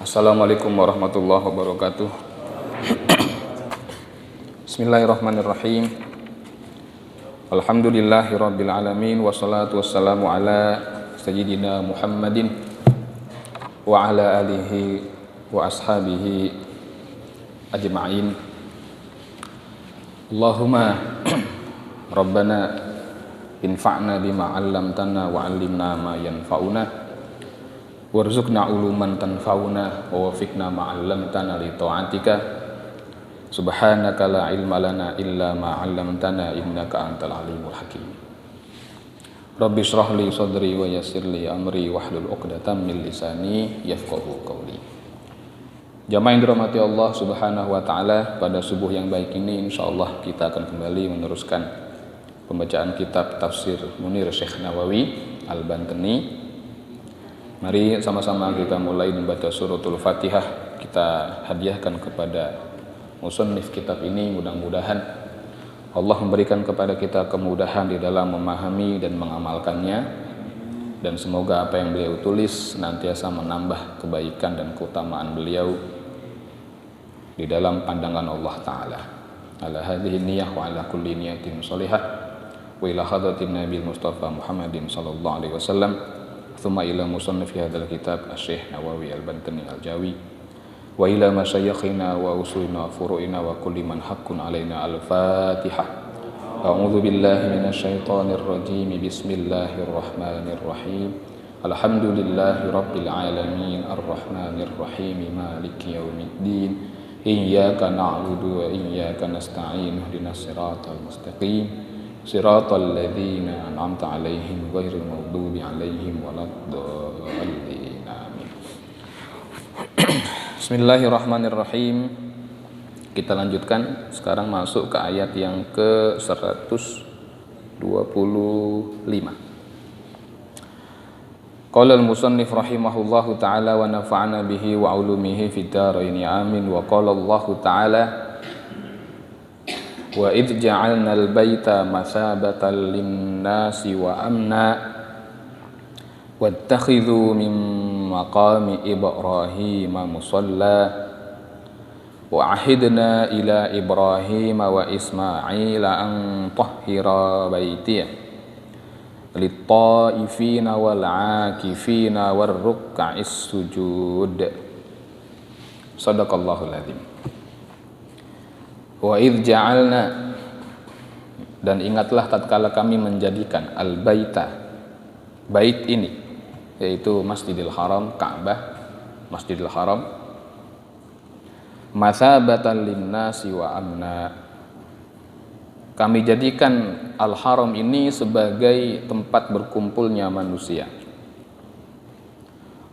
Assalamualaikum warahmatullahi wabarakatuh. Bismillahirrahmanirrahim. Alhamdulillahirabbil alamin wassalatu wassalamu ala sayyidina Muhammadin wa ala alihi wa ashabihi ajma'in. Allahumma rabbana infa'na bima 'allamtana wa 'allimna ma yanfa'una warzuqna uluman tanfa'una wa wafiqna ma 'allamtana li ta'atika subhanaka la ilma lana illa ma 'allamtana innaka antal alimul hakim. Rabbi shrah li sadri wa yassir li amri wahlul 'uqdatam min lisani yafqahu qawli. Jamaah yang dirahmati Allah Subhanahu wa taala, pada subuh yang baik ini insyaallah kita akan kembali meneruskan pembacaan kitab Tafsir Munir Syekh Nawawi Al-Bantani. Mari sama-sama kita mulai membaca suratul Fatihah. Kita hadiahkan kepada musannif kitab ini, mudah-mudahan Allah memberikan kepada kita kemudahan di dalam memahami dan mengamalkannya, dan semoga apa yang beliau tulis senantiasa menambah kebaikan dan keutamaan beliau di dalam pandangan Allah Ta'ala. Ala hadhihi niyah wa ala kulli niyatin sholihah wa ila hadratin Nabi Mustafa Muhammadin sallallahu alaihi wasallam thumma ila musannif hadzal kitab Asy-Syaikh Nawawi Al-Bantani Al-Jawi wa ila masyayikhina wa usulina wa furu'ina wa kulli man haqqun alaina. Al-Fatihah. A'udzu billahi minasy syaithanir rajim. Bismillahirrahmanirrahim. Alhamdulillahi rabbil alamin arrahmanir rahim maliki yaumiddin. Iyyaka na'budu wa iyyaka nasta'in ihdinas siratal mustaqim siratal ladzina an'amta 'alaihim ghairil maghdubi alaihim waladdallin. Amin. Bismillahirrahmanirrahim. Kita lanjutkan, sekarang masuk ke ayat yang ke-125. Qala al-musannif rahimahullahu ta'ala wa nafa'ana bihi wa 'ulumihi fid dharain amin. Wa qala Allah ta'ala wa idh ja'alna al-baita masabatan lin-nasi wa amna wattakhidhu min maqami Ibrahima musalla wa ahidna ila Ibrahima wa Ismaila an tahhira baitiya lit-ta'ifina wal-'akifina war-ruk'is sujud. Shadaqallahul adzim. Wa idh ja'alna, dan ingatlah tatkala kami menjadikan al-baita, bait ini yaitu Masjidil Haram, Ka'bah, Masjidil Haram, masabatan linnasi wa amna. Kami jadikan Al-Haram ini sebagai tempat berkumpulnya manusia,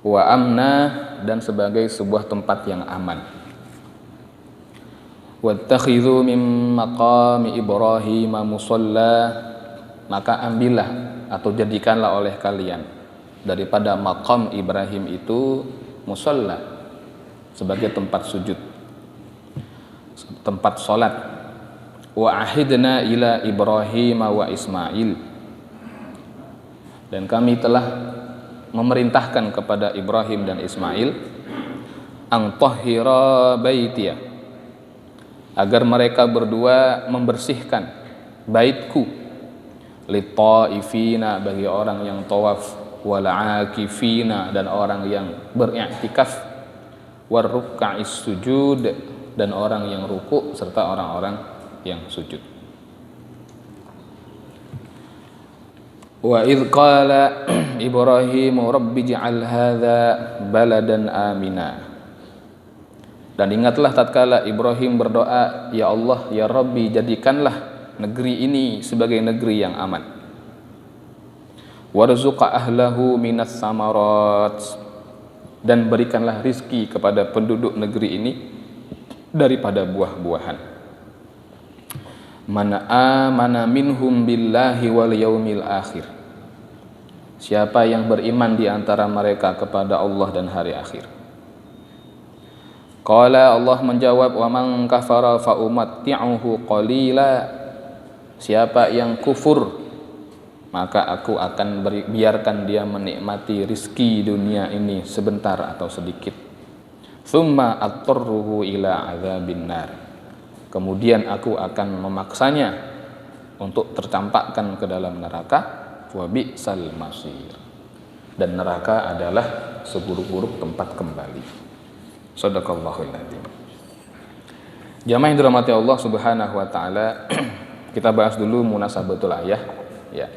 wa amna, dan sebagai sebuah tempat yang aman. Wattakhidhu min maqami Ibrahim musalla, maka ambillah atau jadikanlah oleh kalian daripada maqam Ibrahim itu musalla, sebagai tempat sujud, tempat salat. Wa ahidna ila Ibrahim wa Ismail, dan kami telah memerintahkan kepada Ibrahim dan Ismail an tahhira baitiya, agar mereka berdua membersihkan baitku, lit-ta'ifina, bagi orang yang tawaf, wal-'akifina, dan orang yang beriktikaf, war-ruk'is sujud, dan orang yang ruku serta orang-orang yang sujud. Wa idh qala Ibrahim rabbi ij'al hadza baladan amina, dan ingatlah tatkala Ibrahim berdoa, ya Allah, ya Rabbi, jadikanlah negeri ini sebagai negeri yang aman. Warzuq ahlahu minas samarat, dan berikanlah rizki kepada penduduk negeri ini daripada buah-buahan. Man amana minhum billahi wal yaumil akhir, siapa yang beriman di antara mereka kepada Allah dan hari akhir. Qala, Allah menjawab, wa man kafara fa umatti'uhu qalila, siapa yang kufur maka aku akan biarkan dia menikmati rizki dunia ini sebentar atau sedikit. Tsumma attarruhu ila adzabin nar. Kemudian aku akan memaksanya untuk tercampakkan ke dalam neraka, wa bi'sal masir. Dan neraka adalah seburuk-buruk tempat kembali. Shadaqallahul adzim. Jamaah yang dirahmati Allah Subhanahu wa taala, kita bahas dulu munasabatul ayah ya.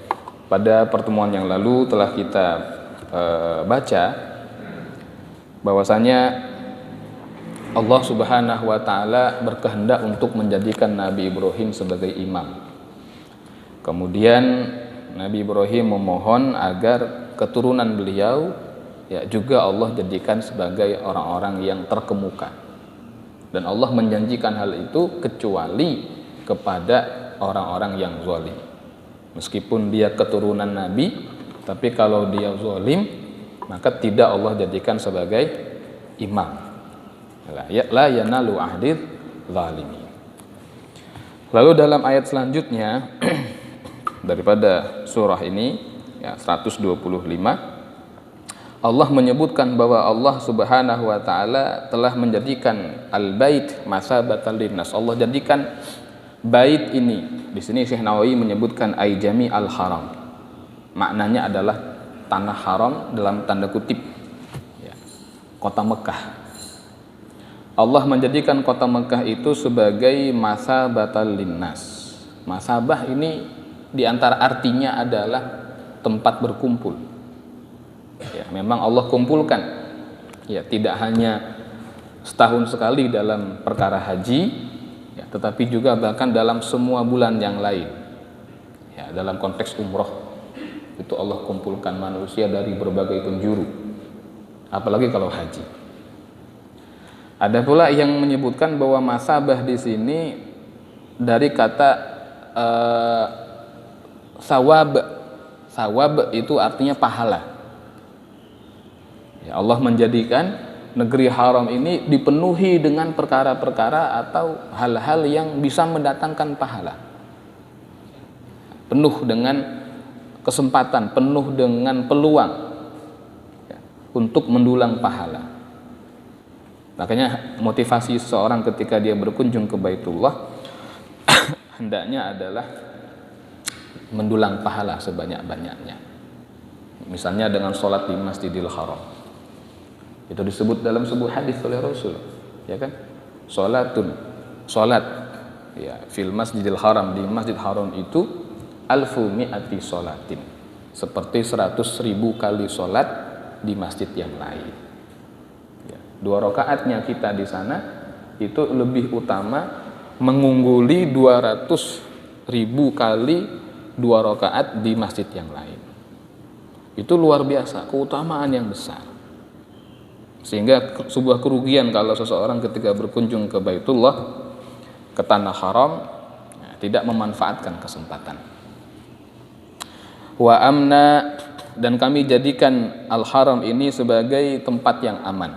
Pada pertemuan yang lalu telah kita baca bahwasanya Allah Subhanahu wa taala berkehendak untuk menjadikan Nabi Ibrahim sebagai imam. Kemudian Nabi Ibrahim memohon agar keturunan beliau ya juga Allah jadikan sebagai orang-orang yang terkemuka. Dan Allah menjanjikan hal itu kecuali kepada orang-orang yang zalim. Meskipun dia keturunan Nabi, tapi kalau dia zalim, maka tidak Allah jadikan sebagai imam. La yanalu ahdid zalimin. Lalu dalam ayat selanjutnya daripada surah ini ya 125, Allah menyebutkan bahwa Allah Subhanahu wa taala telah menjadikan al-bait masabatan linnas. Allah jadikan bait ini, di sini Syekh Nawawi menyebutkan ay jami al-haram. Maknanya adalah tanah haram dalam tanda kutip ya, kota Mekah. Allah menjadikan kota Mekah itu sebagai masabatan linnas. Masabah ini di antara artinya adalah tempat berkumpul. Ya, memang Allah kumpulkan ya, tidak hanya setahun sekali dalam perkara haji ya, tetapi juga bahkan dalam semua bulan yang lain ya, dalam konteks umroh itu Allah kumpulkan manusia dari berbagai penjuru, apalagi kalau haji. Ada pula yang menyebutkan bahwa masabah di sini dari kata sawab. Sawab itu artinya pahala. Ya, Allah menjadikan negeri haram ini dipenuhi dengan perkara-perkara atau hal-hal yang bisa mendatangkan pahala. Penuh dengan kesempatan, penuh dengan peluang ya, untuk mendulang pahala. Makanya motivasi seseorang ketika dia berkunjung ke Baitullah hendaknya adalah mendulang pahala sebanyak-banyaknya. Misalnya dengan sholat di Masjidil Haram. Itu disebut dalam sebuah hadis oleh Rasul, ya kan? Sholat ya fil Masjidil Haram, di Masjid Haram itu alfu mi'ati sholatin, seperti 100.000 kali sholat di masjid yang lain. Ya, 2 rakaatnya kita di sana itu lebih utama, mengungguli 200.000 kali 2 rakaat di masjid yang lain. Itu luar biasa, keutamaan yang besar. Sehingga sebuah kerugian kalau seseorang ketika berkunjung ke Baitullah, ke tanah haram ya, tidak memanfaatkan kesempatan. Wa amna, dan kami jadikan al-haram ini sebagai tempat yang aman.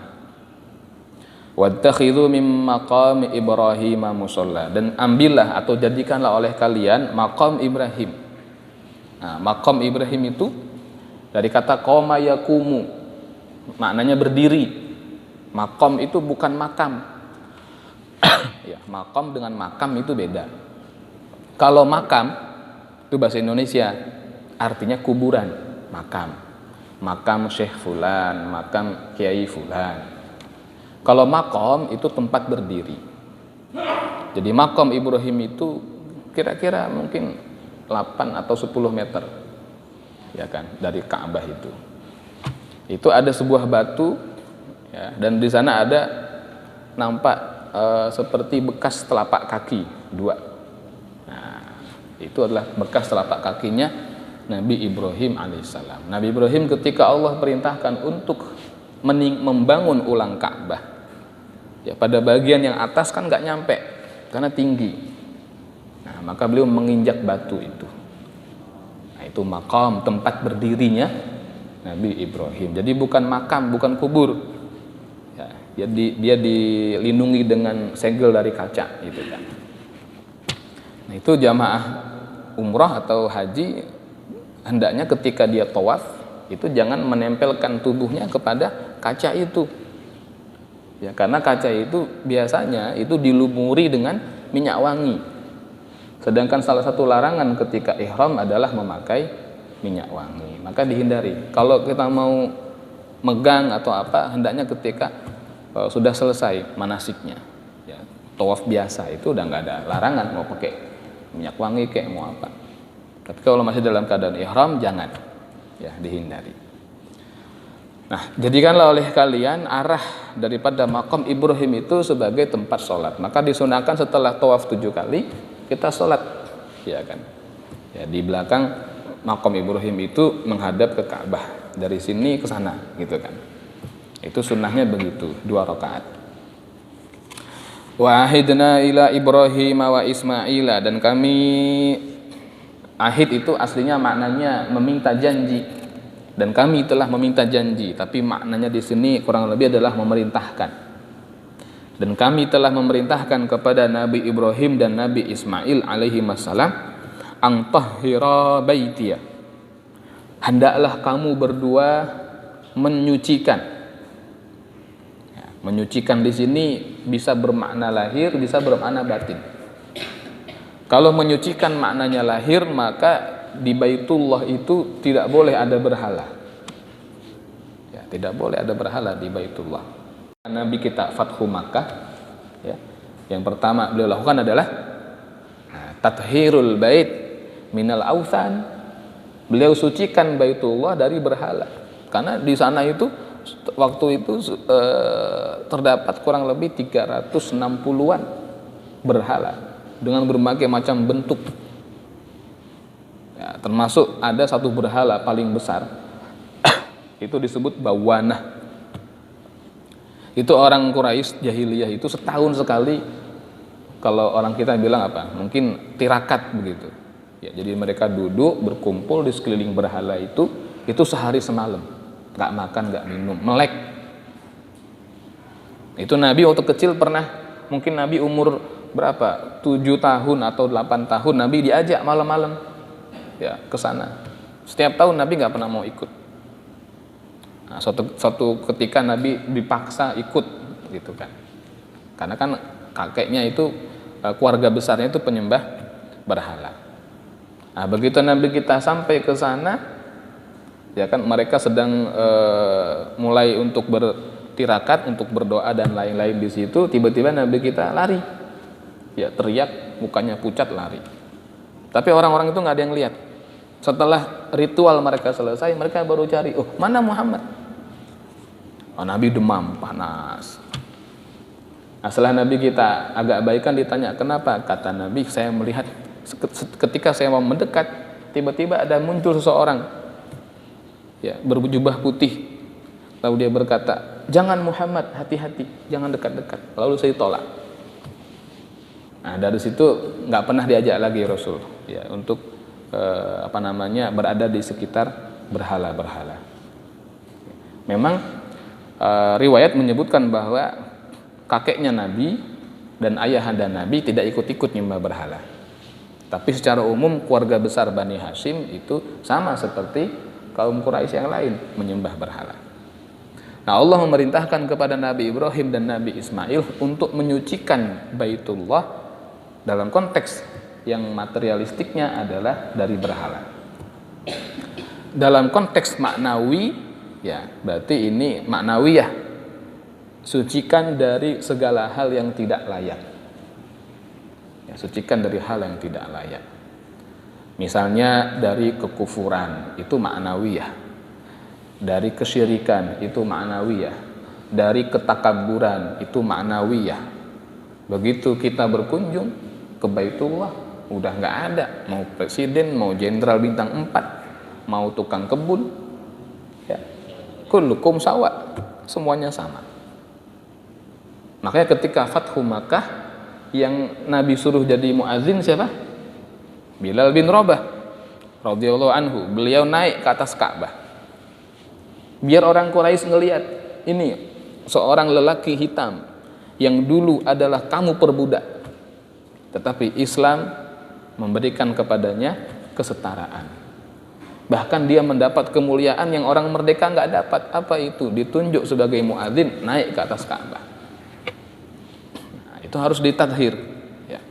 Wattakhidhu min maqam Ibrahim musalla, dan ambillah atau jadikanlah oleh kalian maqam Ibrahim. Nah, maqam Ibrahim itu dari kata qoma yakumu, maknanya berdiri. Maqam itu bukan makam. Ya, maqam dengan makam itu beda. Kalau makam itu bahasa Indonesia artinya kuburan, makam. Makam Syekh fulan, makam Kiai fulan. Kalau maqam itu tempat berdiri. Jadi maqam Ibrahim itu kira-kira mungkin 8 atau 10 meter. Ya kan, dari Ka'bah itu. Itu ada sebuah batu ya, dan di sana ada nampak seperti bekas telapak kaki 2. Nah, itu adalah bekas telapak kakinya Nabi Ibrahim alaihissalam. Nabi Ibrahim ketika Allah perintahkan untuk membangun ulang Ka'bah, ya pada bagian yang atas kan nggak nyampe karena tinggi. Nah, maka beliau menginjak batu itu. Nah, itu maqam, tempat berdirinya Nabi Ibrahim. Jadi bukan makam, bukan kubur. Ya, dia dilindungi dengan segel dari kaca gitu kan. Nah, itu jamaah umrah atau haji hendaknya ketika dia tawaf itu jangan menempelkan tubuhnya kepada kaca itu. Ya, karena kaca itu biasanya itu dilumuri dengan minyak wangi. Sedangkan salah satu larangan ketika ihram adalah memakai minyak wangi. Maka dihindari. Kalau kita mau megang atau apa, hendaknya ketika sudah selesai manasiknya. Ya, tawaf biasa itu udah nggak ada larangan mau pakai minyak wangi kayak mau apa. Tapi kalau masih dalam keadaan ihram jangan. Ya, dihindari. Nah, jadikanlah oleh kalian arah daripada makam Ibrahim itu sebagai tempat sholat. Maka disunahkan setelah tawaf 7 kali kita sholat, ya kan? Ya, di belakang makam Ibrahim itu menghadap ke Ka'bah, dari sini ke sana, gitu kan? Itu sunnahnya begitu, 2 rakaat. Wa ahidna ila Ibrahim wa Ismaila, dan kami ahid itu aslinya maknanya meminta janji. Dan kami telah meminta janji, tapi maknanya di sini kurang lebih adalah memerintahkan. Dan kami telah memerintahkan kepada Nabi Ibrahim dan Nabi Ismail alaihi wassalam, ang tahhira baitiya. Hendaklah kamu berdua menyucikan. Ya, menyucikan di sini bisa bermakna lahir, bisa bermakna batin. Kalau menyucikan maknanya lahir, maka di Baitullah itu tidak boleh ada berhala. Ya, tidak boleh ada berhala di Baitullah. Nabi kita Fathu Makkah, ya, yang pertama beliau lakukan adalah tathhirul bait minal authan. Beliau sucikan Baitullah dari berhala. Karena di sana itu waktu itu terdapat kurang lebih 360-an berhala dengan berbagai macam bentuk. Ya, termasuk ada satu berhala paling besar itu disebut Bawanah. Itu orang Quraisy jahiliyah itu setahun sekali, kalau orang kita bilang apa, mungkin tirakat begitu ya. Jadi mereka duduk berkumpul di sekeliling berhala itu sehari semalam, nggak makan nggak minum, melek. Itu Nabi waktu kecil pernah, mungkin Nabi umur berapa, 7 tahun atau 8 tahun, Nabi diajak malam-malam ya ke sana. Setiap tahun Nabi nggak pernah mau ikut. Nah, suatu ketika Nabi dipaksa ikut gitu kan. Karena kan kakeknya itu keluarga besarnya itu penyembah berhala. Nah, begitu Nabi kita sampai ke sana, ya kan mereka sedang mulai untuk bertirakat, untuk berdoa dan lain-lain di situ. Tiba-tiba Nabi kita lari, ya teriak, mukanya pucat lari. Tapi orang-orang itu nggak ada yang lihat. Setelah ritual mereka selesai, mereka baru cari, oh mana Muhammad? Oh, Nabi demam, panas. Nah, setelah Nabi kita agak baikan ditanya, kenapa? Kata Nabi, saya melihat ketika saya mau mendekat, tiba-tiba ada muncul seseorang, ya berjubah putih. Lalu dia berkata, jangan Muhammad, hati-hati, jangan dekat-dekat. Lalu saya tolak. Nah, dari situ nggak pernah diajak lagi Rasul, ya untuk berada di sekitar berhala-berhala. Memang riwayat menyebutkan bahwa kakeknya Nabi dan ayahanda Nabi tidak ikut-ikut menyembah berhala. Tapi secara umum keluarga besar Bani Hashim itu sama seperti kaum Quraisy yang lain, menyembah berhala. Nah, Allah memerintahkan kepada Nabi Ibrahim dan Nabi Ismail untuk menyucikan Baitullah dalam konteks yang materialistiknya adalah dari berhala. Dalam konteks maknawi, ya berarti ini maknawiyah, sucikan dari segala hal yang tidak layak. Ya, sucikan dari hal yang tidak layak. Misalnya dari kekufuran, itu maknawiyah. Dari kesyirikan, itu maknawiyah. Dari ketakabburan, itu maknawiyah. Begitu kita berkunjung ke Baitullah, udah nggak ada, mau presiden, mau jenderal bintang 4, mau tukang kebun, ya, kullukum sawa, semuanya sama. Makanya ketika Fathu Makkah, yang Nabi suruh jadi muazin siapa? Bilal bin Rabah radhiyallahu anhu. Beliau naik ke atas Ka'bah biar orang Quraisy ngelihat, ini seorang lelaki hitam yang dulu adalah kamu perbudak, tetapi Islam memberikan kepadanya kesetaraan. Bahkan dia mendapat kemuliaan yang orang merdeka nggak dapat. Apa itu? Ditunjuk sebagai muadzin, naik ke atas Ka'bah. itu harus ditadhir. Ya.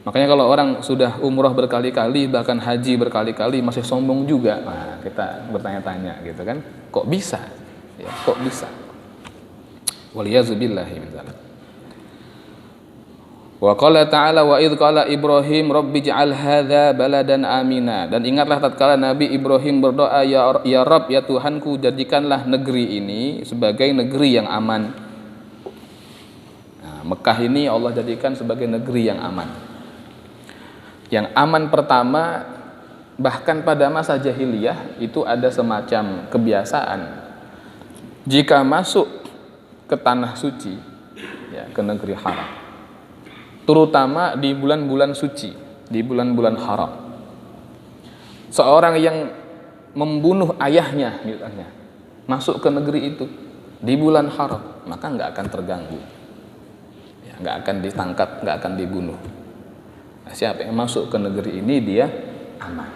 Makanya kalau orang sudah umroh berkali-kali, bahkan haji berkali-kali masih sombong juga, nah kita bertanya-tanya gitu kan, kok bisa? Ya, kok bisa? Waliyazubillahi min dzalik. Wa qala ta'ala wa idh qala Ibrahim rabbi ij'al hadza baladan amina. Dan ingatlah tatkala Nabi Ibrahim berdoa, ya Rabb, ya Tuhanku, jadikanlah negeri ini sebagai negeri yang aman. Nah, Mekah ini Allah jadikan sebagai negeri yang aman. Yang aman pertama, bahkan pada masa jahiliyah itu ada semacam kebiasaan, jika masuk ke tanah suci, ya, ke negeri haram, terutama di bulan-bulan suci, di bulan-bulan haram, seorang yang membunuh ayahnya misalnya masuk ke negeri itu di bulan haram, maka nggak akan terganggu, ya, nggak akan ditangkap, nggak akan dibunuh. Nah, siapa yang masuk ke negeri ini dia aman.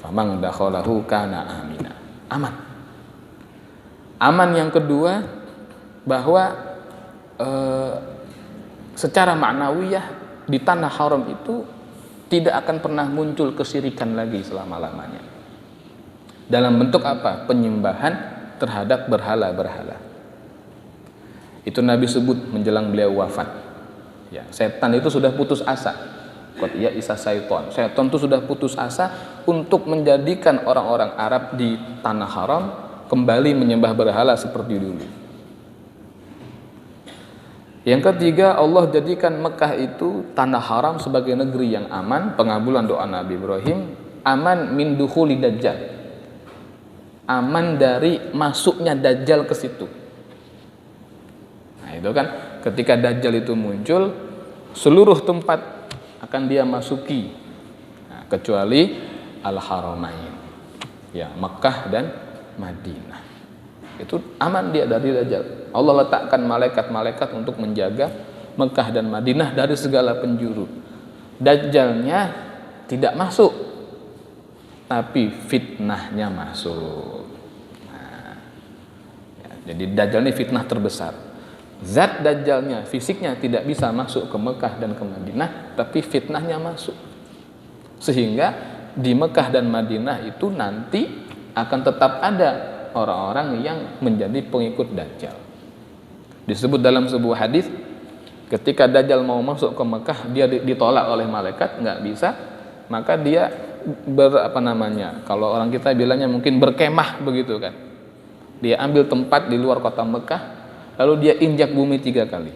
Faman dakhalahu kana amina. Aman. Aman yang kedua, bahwa secara maknawiyah di tanah haram itu tidak akan pernah muncul kesyirikan lagi selama-lamanya. Dalam bentuk apa? Penyembahan terhadap berhala-berhala. Itu Nabi sebut menjelang beliau wafat. Ya, setan itu sudah putus asa. Qad ya isa syaiton. Setan itu sudah putus asa untuk menjadikan orang-orang Arab di tanah haram kembali menyembah berhala seperti dulu. Yang ketiga, Allah jadikan Mekah itu tanah haram sebagai negeri yang aman, pengabulan doa Nabi Ibrahim, aman min dukhuli dajjal. Aman dari masuknya dajjal ke situ. Nah, itu kan ketika dajjal itu muncul, seluruh tempat akan dia masuki, nah, kecuali al-haramain, ya, Mekah dan Madinah. Itu aman dia dari dajjal. Allah letakkan malaikat-malaikat untuk menjaga Mekah dan Madinah dari segala penjuru. Dajjalnya tidak masuk, tapi fitnahnya masuk. Nah, ya, jadi dajjal ini fitnah terbesar. Zat dajjalnya, fisiknya tidak bisa masuk ke Mekah dan ke Madinah, tapi fitnahnya masuk. Sehingga di Mekah dan Madinah itu nanti akan tetap ada orang-orang yang menjadi pengikut dajjal. Disebut dalam sebuah hadis, ketika dajjal mau masuk ke Mekah, dia ditolak oleh malaikat, nggak bisa, maka dia kalau orang kita bilangnya mungkin berkemah begitu kan. Dia ambil tempat di luar kota Mekah, lalu dia injak bumi 3 kali.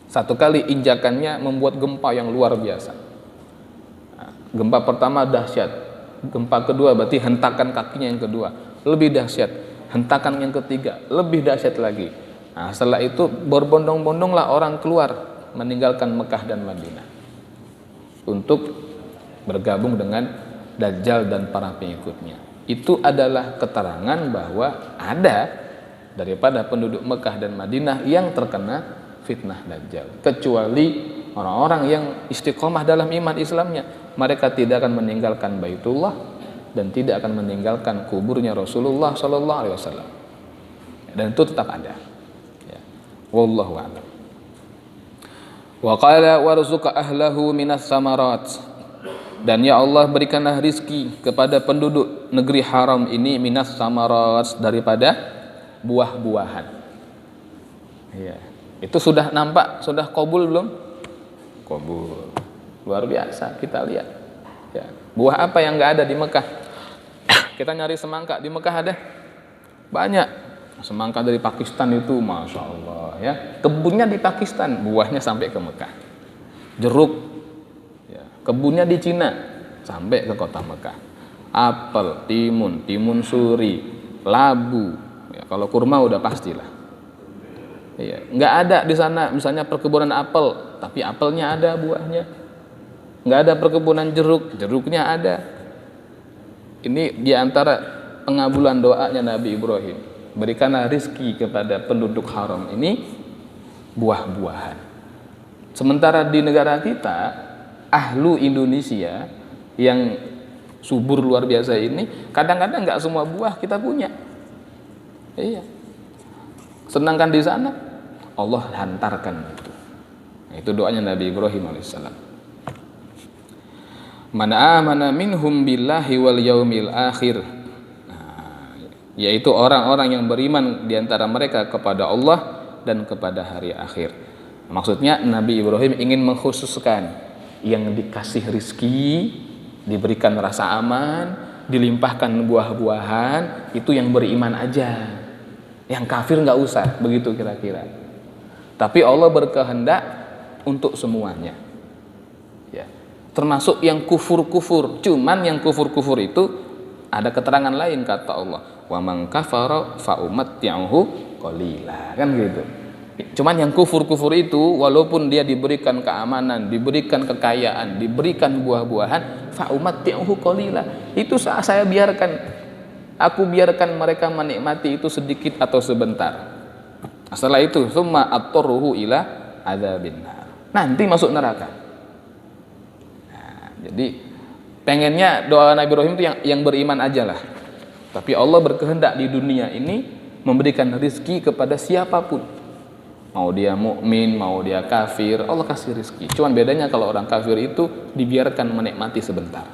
Satu kali injakannya membuat gempa yang luar biasa. Nah, gempa pertama dahsyat, gempa kedua berarti hentakan kakinya yang kedua lebih dahsyat, hentakan yang ketiga lebih dahsyat lagi. Nah, setelah itu berbondong-bondonglah orang keluar meninggalkan Mekah dan Madinah untuk bergabung dengan Dajjal dan para pengikutnya. Itu adalah keterangan bahwa ada daripada penduduk Mekah dan Madinah yang terkena fitnah Dajjal, kecuali orang-orang yang istiqomah dalam iman Islamnya. Mereka tidak akan meninggalkan Baitullah dan tidak akan meninggalkan kuburnya Rasulullah SAW, dan itu tetap ada. Wallahu a'lam. Wa qala warzuq ahlahu minas samarat. Dan ya Allah, berikanlah rizki kepada penduduk negeri haram ini minas samarat, daripada buah-buahan. Ya, itu sudah nampak, sudah qabul belum? Qabul. Luar biasa, kita lihat. Ya, buah apa yang enggak ada di Mekah? Kita nyari semangka di Mekah ada? Banyak. Semangka dari Pakistan itu Masya Allah, ya, kebunnya di Pakistan, buahnya sampai ke Mekah. Jeruk, ya, kebunnya di Cina sampai ke kota Mekah. Apel, timun suri, labu, ya, kalau kurma udah pastilah. Ya, nggak ada di sana misalnya perkebunan apel, tapi apelnya ada buahnya. Nggak ada perkebunan jeruk, jeruknya ada. Ini diantara pengabulan doanya Nabi Ibrahim. Berikanlah rizki kepada penduduk haram ini buah-buahan. Sementara di negara kita, ahlu Indonesia yang subur luar biasa ini, kadang-kadang nggak semua buah kita punya. Iya. Sedangkan di sana Allah hantarkan itu. Nah, itu doanya Nabi Ibrahim alaihissalam. Man amana minhum billahi wal yaumil akhir. Nah, yaitu orang-orang yang beriman di antara mereka kepada Allah dan kepada hari akhir. Maksudnya Nabi Ibrahim ingin mengkhususkan yang dikasih rizki, diberikan rasa aman, dilimpahkan buah-buahan, itu yang beriman aja. Yang kafir nggak usah, begitu kira-kira. Tapi Allah berkehendak untuk semuanya, ya. Termasuk yang kufur-kufur. Cuman yang kufur-kufur itu ada keterangan lain, kata Allah, wa man kafara fa umatti'uhu qalila, kan gitu. Cuman yang kufur-kufur itu walaupun dia diberikan keamanan, diberikan kekayaan, diberikan buah-buahan, fa umatti'uhu qalila, itu saya biarkan, aku biarkan mereka menikmati itu sedikit atau sebentar. Setelah itu summa attarruhu ila adzabin nar, nanti masuk neraka. Nah, jadi pengennya doa Nabi Ibrahim itu yang beriman aja lah. Tapi Allah berkehendak di dunia ini memberikan rizki kepada siapapun. Mau dia mukmin, mau dia kafir, Allah kasih rizki. Cuman bedanya kalau orang kafir itu dibiarkan menikmati sebentar.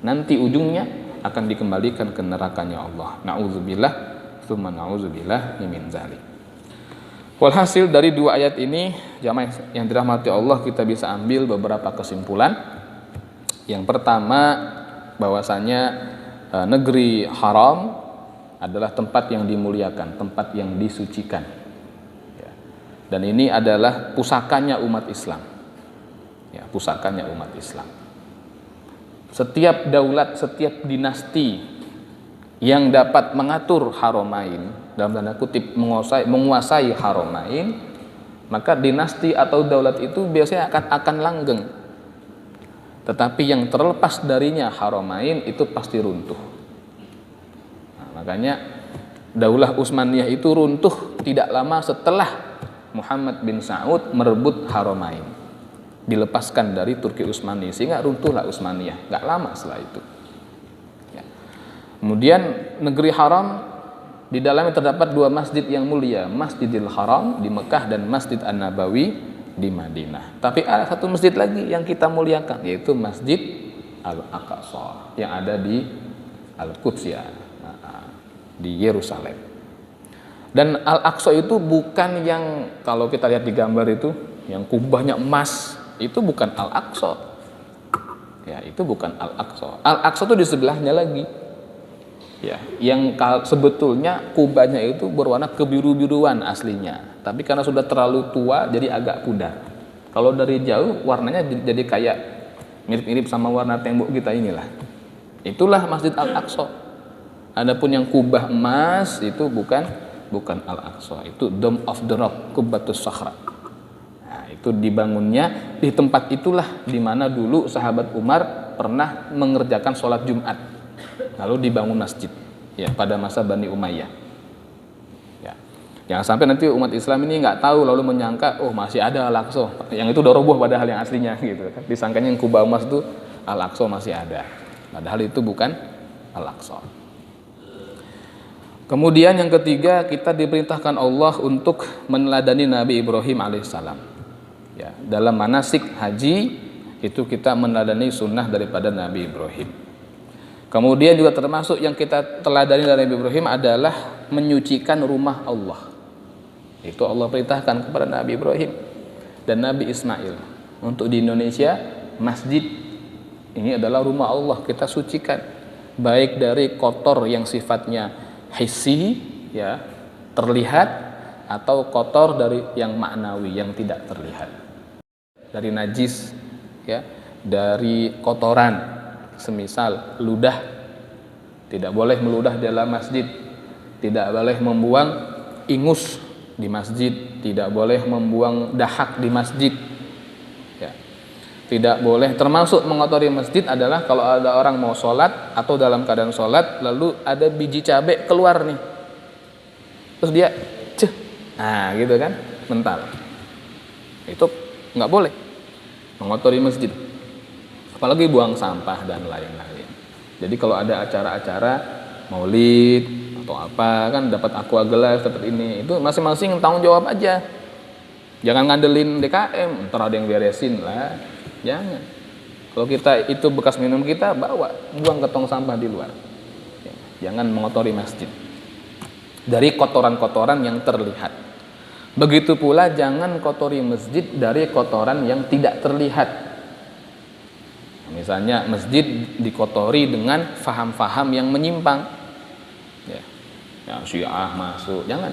Nanti ujungnya akan dikembalikan ke nerakanya Allah. Na'udzubillah, tsumma na'udzubillah min dzalik. Walhasil dari dua ayat ini, jamaah yang dirahmati Allah, kita bisa ambil beberapa kesimpulan. Yang pertama, bahwasanya negeri haram adalah tempat yang dimuliakan, tempat yang disucikan. Ya. Dan ini adalah pusakanya umat Islam. Ya, pusakanya umat Islam. Setiap daulat, setiap dinasti yang dapat mengatur haramain, dalam tanda kutip menguasai haramain, maka dinasti atau daulat itu biasanya akan langgeng. Tetapi yang terlepas darinya haramain itu pasti runtuh. Nah, makanya Daulah Utsmaniyah itu runtuh tidak lama setelah Muhammad bin Saud merebut haramain, dilepaskan dari Turki Utsmani, sehingga runtuhlah Utsmaniyah. Gak lama setelah itu. Ya. Kemudian negeri haram, di dalamnya terdapat dua masjid yang mulia, Masjidil Haram di Mekah dan Masjid An-Nabawi di Madinah. Tapi ada satu masjid lagi yang kita muliakan, yaitu Masjid Al-Aqsa yang ada di Al-Quds, ya, di Yerusalem. Dan Al-Aqsa itu bukan yang kalau kita lihat di gambar itu yang kubahnya emas, itu bukan Al-Aqsa. Ya, itu bukan Al-Aqsa. Al-Aqsa itu di sebelahnya lagi. Ya, yang sebetulnya kubahnya itu berwarna kebiru-biruan aslinya, tapi karena sudah terlalu tua jadi agak pudar. Kalau dari jauh warnanya jadi kayak mirip-mirip sama warna tembok kita inilah. Itulah Masjid Al-Aqsa. Adapun yang kubah emas itu bukan Al-Aqsa, itu Dome of the Rock, Qubbatus Sakhra. Nah, itu dibangunnya di tempat itulah di mana dulu sahabat Umar pernah mengerjakan sholat Jumat. Lalu dibangun masjid, ya, pada masa Bani Umayyah. Ya. Jangan sampai nanti umat Islam ini nggak tahu lalu menyangka, oh masih ada Al-Aqsa, yang itu udah roboh padahal yang aslinya, gitu kan. Disangkanya yang kubah emas itu Al-Aqsa masih ada, padahal itu bukan Al-Aqsa. Kemudian yang ketiga, kita diperintahkan Allah untuk meneladani Nabi Ibrahim alaihissalam. Ya, dalam manasik haji itu kita meneladani sunnah daripada Nabi Ibrahim. Kemudian juga termasuk yang kita teladani dari Nabi Ibrahim adalah menyucikan rumah Allah. Itu Allah perintahkan kepada Nabi Ibrahim dan Nabi Ismail. Untuk di Indonesia, masjid ini adalah rumah Allah, kita sucikan. Baik dari kotor yang sifatnya hissi, ya, terlihat, atau kotor dari yang maknawi, yang tidak terlihat. Dari najis, ya, dari kotoran. Semisal ludah, tidak boleh meludah dalam masjid, tidak boleh membuang ingus di masjid, tidak boleh membuang dahak di masjid, ya. Tidak boleh, termasuk mengotori masjid adalah kalau ada orang mau sholat atau dalam keadaan sholat lalu ada biji cabai keluar nih, terus dia nah gitu kan, mental, itu nggak boleh mengotori masjid. Apalagi buang sampah dan lain-lain. Jadi kalau ada acara-acara maulid, atau apa kan, dapat aqua gelas, dapat ini, itu masing-masing tanggung jawab aja. Jangan ngandelin DKM, ntar ada yang beresin lah, jangan. Kalau kita itu bekas minum kita, bawa, buang ke tong sampah di luar. Jangan mengotori masjid dari kotoran-kotoran yang terlihat. Begitu pula jangan kotori masjid dari kotoran yang tidak terlihat. Misalnya masjid dikotori dengan faham-faham yang menyimpang, ya Syiah masuk, jangan.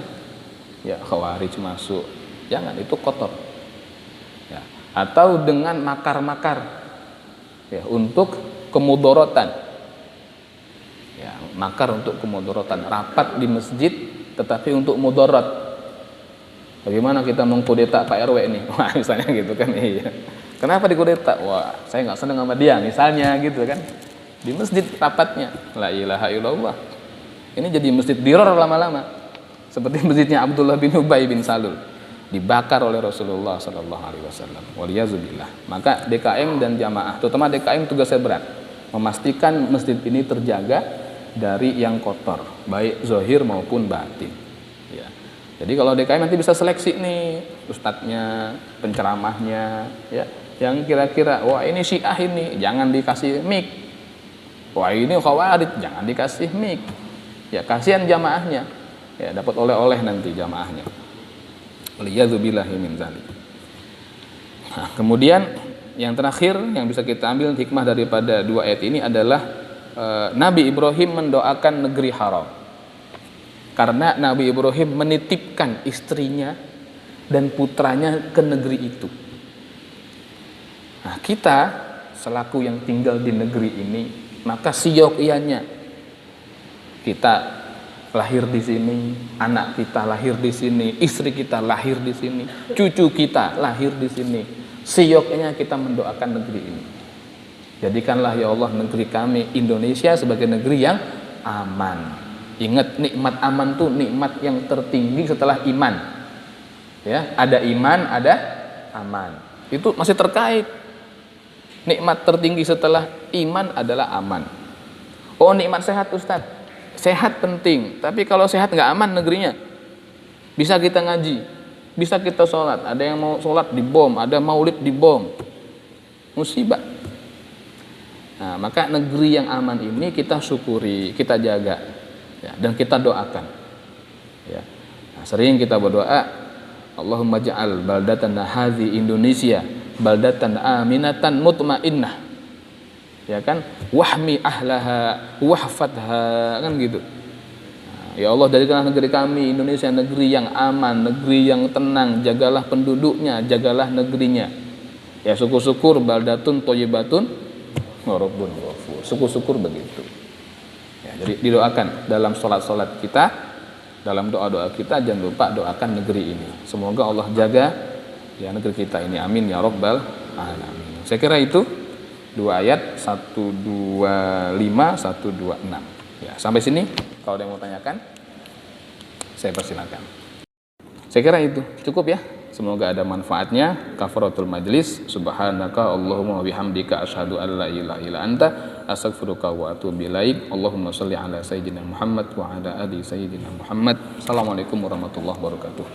Ya Khawarij masuk, jangan, itu kotor. Ya, atau dengan makar-makar, ya untuk kemudorotan. Ya, makar untuk kemudorotan, rapat di masjid tetapi untuk mudarat. Bagaimana kita mengkudeta Pak RW ini? Wah, misalnya gitu kan, iya. Kenapa dikudeta? Wah, saya nggak senang sama dia, misalnya gitu kan. Di masjid rapatnya, la ilaha illallah. Ini jadi masjid diror lama-lama. Seperti masjidnya Abdullah bin Ubay bin Salul, dibakar oleh Rasulullah Sallallahu Alaihi Wasallam. Waliyazubillah. Maka DKM dan jamaah, terutama DKM tugasnya berat, memastikan masjid ini terjaga dari yang kotor, baik zahir maupun batin. Ya. Jadi kalau DKM nanti bisa seleksi nih ustadznya, penceramahnya, ya, yang kira-kira wah ini Syiah ini, jangan dikasih mic. Wah ini Khawarij, jangan dikasih mic. Ya kasihan jamaahnya, ya dapat oleh-oleh nanti jamaahnya. Waliyadzubillahi min dzalik. Nah, kemudian yang terakhir yang bisa kita ambil hikmah daripada dua ayat ini adalah Nabi Ibrahim mendoakan negeri haram. Karena Nabi Ibrahim menitipkan istrinya dan putranya ke negeri itu. Nah, kita selaku yang tinggal di negeri ini, maka siyokianya kita lahir di sini, anak kita lahir di sini, istri kita lahir di sini, cucu kita lahir di sini. Siyokianya kita mendoakan negeri ini. Jadikanlah ya Allah negeri kami Indonesia sebagai negeri yang aman. Ingat, nikmat aman tuh nikmat yang tertinggi setelah iman. Ya, ada iman, ada aman. Itu masih terkait. Nikmat tertinggi setelah iman adalah aman. Oh, nikmat sehat Ustaz. Sehat penting, tapi kalau sehat nggak aman negerinya. Bisa kita ngaji, bisa kita sholat. Ada yang mau sholat dibom, ada maulid dibom. Musibah. Nah, maka negeri yang aman ini kita syukuri, kita jaga, ya, dan kita doakan. Ya. Nah, sering kita berdoa, Allahumma ja'al baldatan hadhi Indonesia baldatan aminatan mutmainnah. Ya kan? Wahmi ahlaha wahfadha, kan gitu. Nah, ya Allah, jadikanlah negeri kami Indonesia negeri yang aman, negeri yang tenang, jagalah penduduknya, jagalah negerinya. Ya syukur-syukur baldatun thayyibatun Rabbun ghafur. Syukur-syukur begitu. Ya, jadi didoakan dalam sholat-sholat kita, dalam doa-doa kita, jangan lupa doakan negeri ini. Semoga Allah jaga ya negeri kita ini. Amin ya rabbal alamin. Saya kira itu dua ayat 125 126. Ya, sampai sini kalau ada yang mau tanyakan saya persilakan. Saya kira itu cukup ya. Semoga ada manfaatnya. Kafaratul majlis. Subhanaka Allahumma wa bihamdika asyhadu an la ilaha illa anta astaghfiruka wa atubu ilaik. Allahumma shalli ala sayyidina Muhammad wa ala ali sayyidina Muhammad. Assalamualaikum warahmatullahi wabarakatuh.